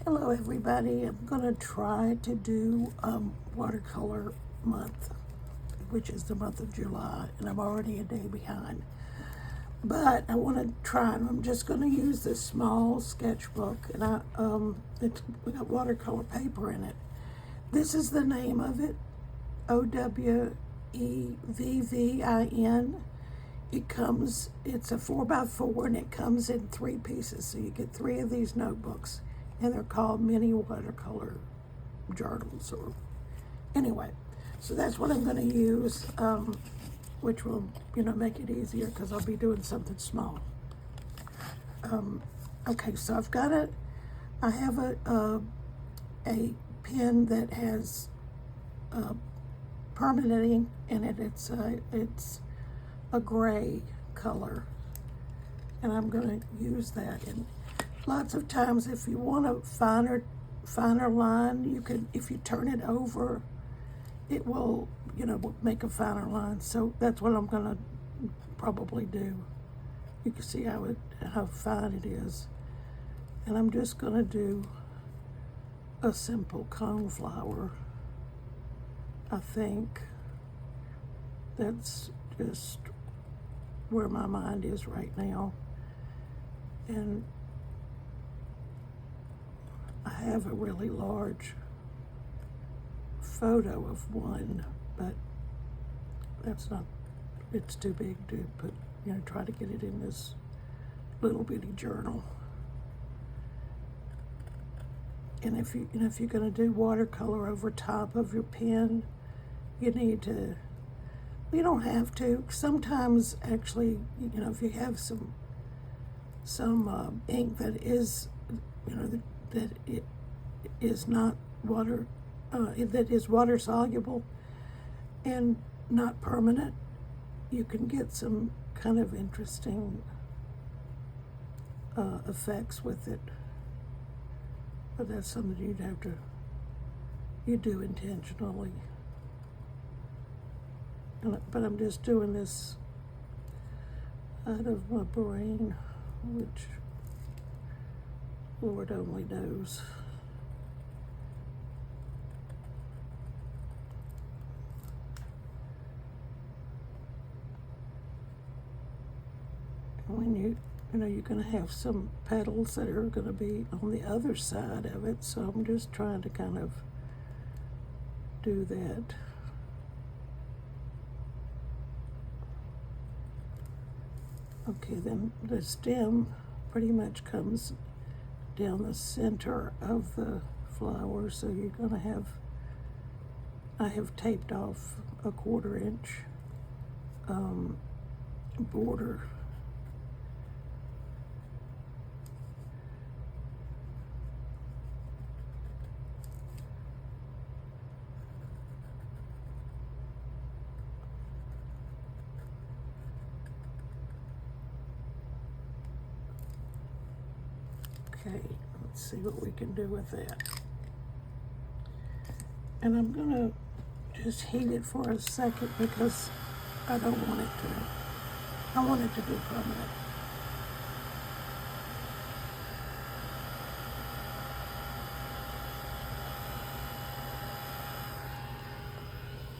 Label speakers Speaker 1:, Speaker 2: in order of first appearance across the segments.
Speaker 1: Hello everybody, I'm going to try to do Watercolor Month, which is the month of July, and I'm already a day behind. But I want to try, and I'm just going to use this small sketchbook, and it's got watercolor paper in it. This is the name of it, OWEVVIN. It's a 4x4 and it comes in 3 pieces. So you get 3 of these notebooks and they're called mini watercolor journals anyway. So that's what I'm going to use, which will, make it easier because I'll be doing something small. Okay, so I have a pen that has permanent ink in it. It's a gray color, and I'm going to use that. And lots of times, if you want a finer line, you can, if you turn it over, it will, make a finer line. So that's what I'm going to probably do. You can see how fine it is. And I'm just going to do a simple cone flower. I think that's just where my mind is right now. And I have a really large photo of one, but it's too big to put, try to get it in this little bitty journal. And if you're going to do watercolor over top of your pen, you don't have to. Sometimes, actually, if you have some ink that is, that it is not water, that is water soluble and not permanent, you can get some kind of interesting effects with it. But that's something you do intentionally. But I'm just doing this out of my brain, which Lord only knows. When you're going to have some petals that are going to be on the other side of it, so I'm just trying to kind of do that. Okay, then the stem pretty much comes down the center of the flower, so you're going to have, I have taped off a 1/4 inch border. Okay, let's see what we can do with that. And I'm gonna just heat it for a second because I want it to be permanent.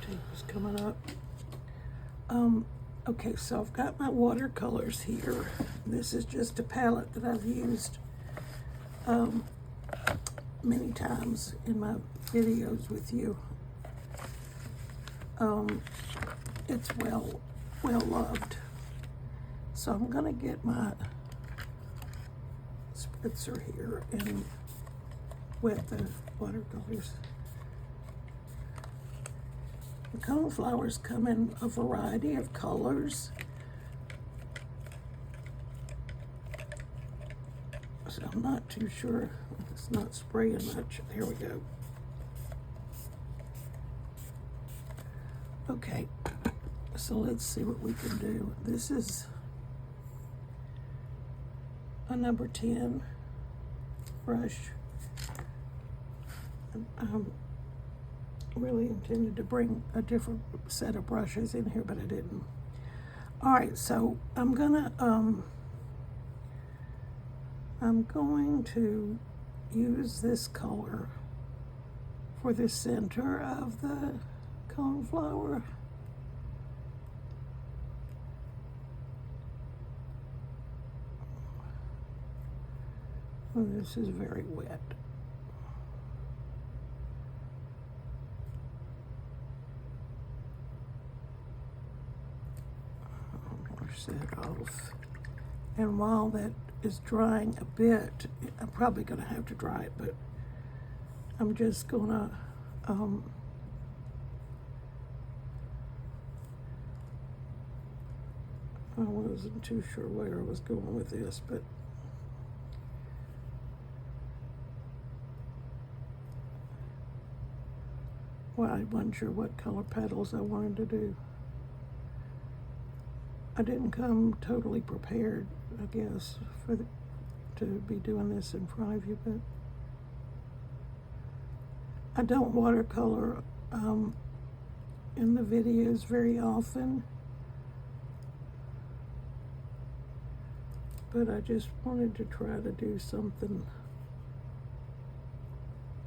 Speaker 1: Tape is coming up. Okay, so I've got my watercolors here. This is just a palette that I've used many times in my videos with you. It's well loved. So I'm gonna get my spritzer here and wet the watercolors. The cone flowers come in a variety of colors. So I'm not too sure. It's not spraying much. There we go. Okay, so let's see what we can do. This is a number 10 brush. I'm really intended to bring a different set of brushes in here, but I didn't. All right, so I'm going to use this color for the center of the coneflower. Oh, this is very wet. I'll wash that off. And while that is drying a bit, I'm probably going to have to dry it, but I'm just going to I wasn't too sure where I was going with this, but well, I wasn't sure what color petals I wanted to do. I didn't come totally prepared, I guess, to be doing this in front of you, but I don't watercolor in the videos very often, but I just wanted to try to do something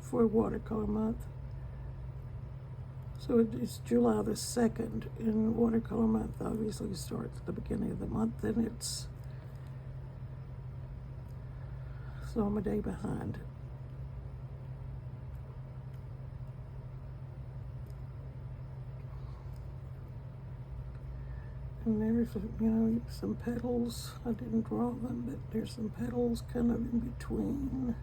Speaker 1: for Watercolor Month. So it's July the 2nd, and Watercolor Month obviously starts at the beginning of the month, and so I'm a day behind. And there's, some petals. I didn't draw them, but there's some petals kind of in between.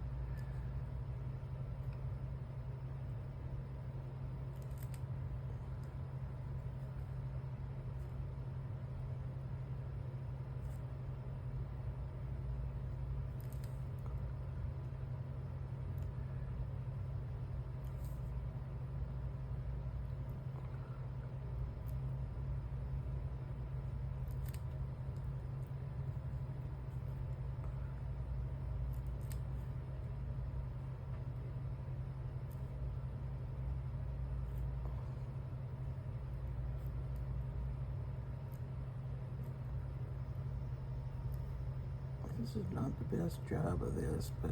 Speaker 1: This is not the best job of this, but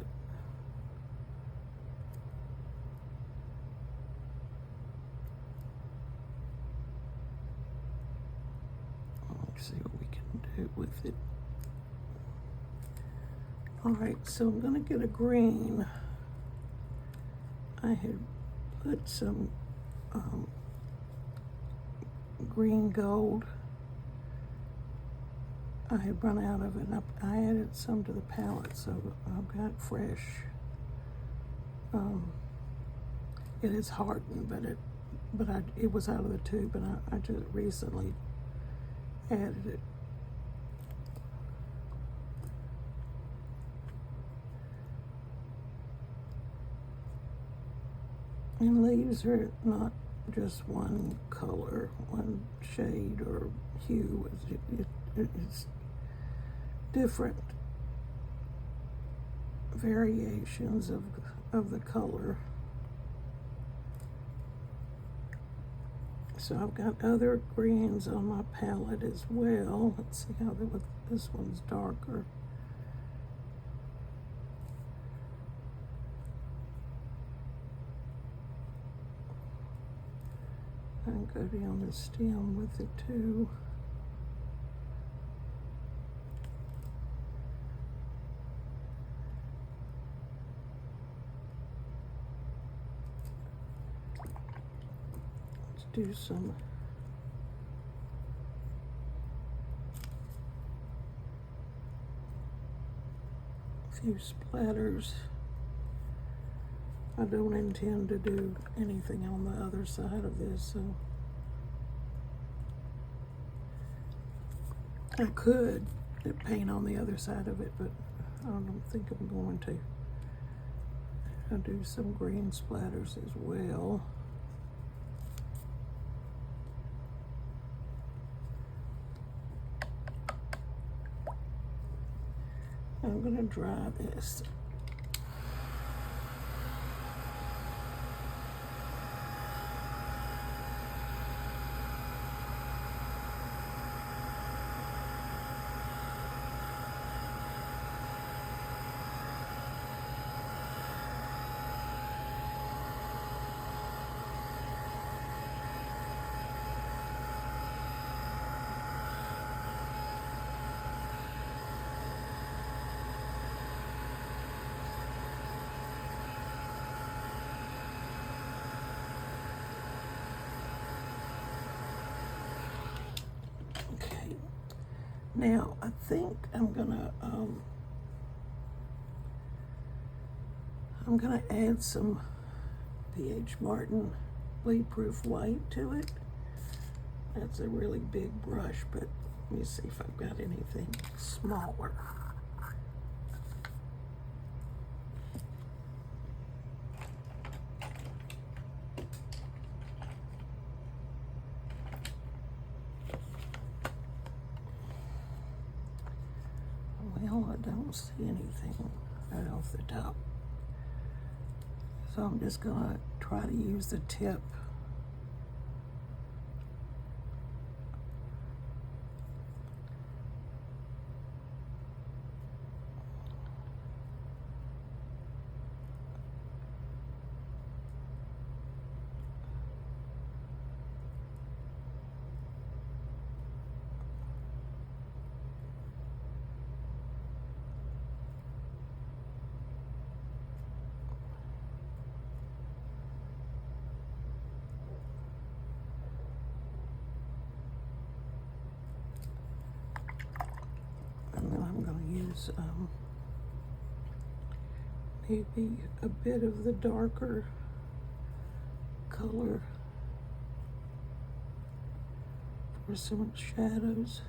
Speaker 1: let's see what we can do with it. All right, so I'm gonna get a green. I had put some green gold. I had run out of it, and I added some to the palette, so I've got fresh. It is hardened, but it was out of the tube, and I just recently added it. And leaves are not just one color, one shade or hue. It's different variations of the color. So I've got other greens on my palette as well. Let's see how this one's darker. I can go down the stem with it too. Let's do some few splatters. I don't intend to do anything on the other side of this, so I could paint on the other side of it, but I don't think I'm going to. I'll do some green splatters as well. I'm going to dry this. Now, I think I'm gonna add some P.H. Martin bleed proof white to it. That's a really big brush, but let me see if I've got anything smaller. Well, I don't see anything right off the top. So I'm just gonna try to use the tip. And then I'm going to use maybe a bit of the darker color for some shadows.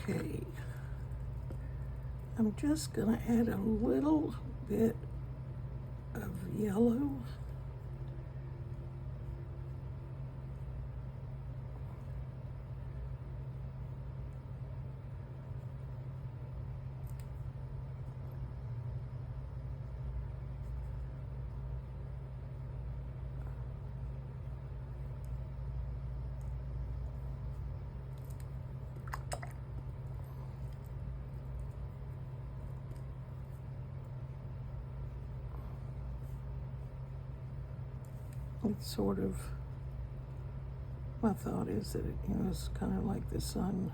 Speaker 1: Okay, I'm just gonna add a little bit of yellow. It's sort of, my thought is that it, it's kind of like the sun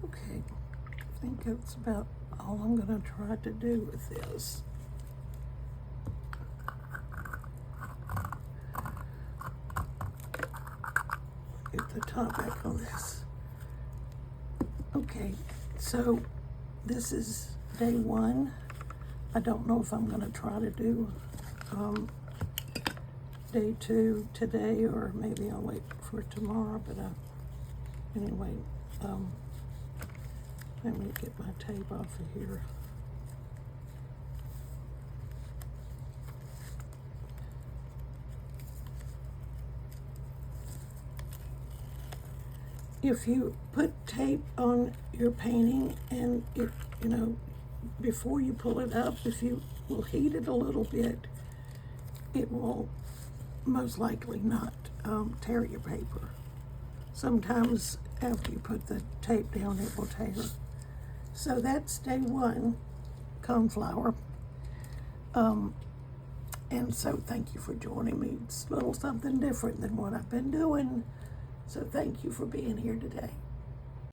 Speaker 1: Okay, I think that's about all I'm going to try to do with this. Get the top back on this. Okay, so this is day one. I don't know if I'm going to try to do day two today, or maybe I'll wait for tomorrow, but anyway, let me get my tape off of here. If you put tape on your painting and it, before you pull it up, if you will heat it a little bit, it will most likely not tear your paper. Sometimes after you put the tape down, it will tear. So that's day one, coneflower. And so thank you for joining me. It's a little something different than what I've been doing. So thank you for being here today.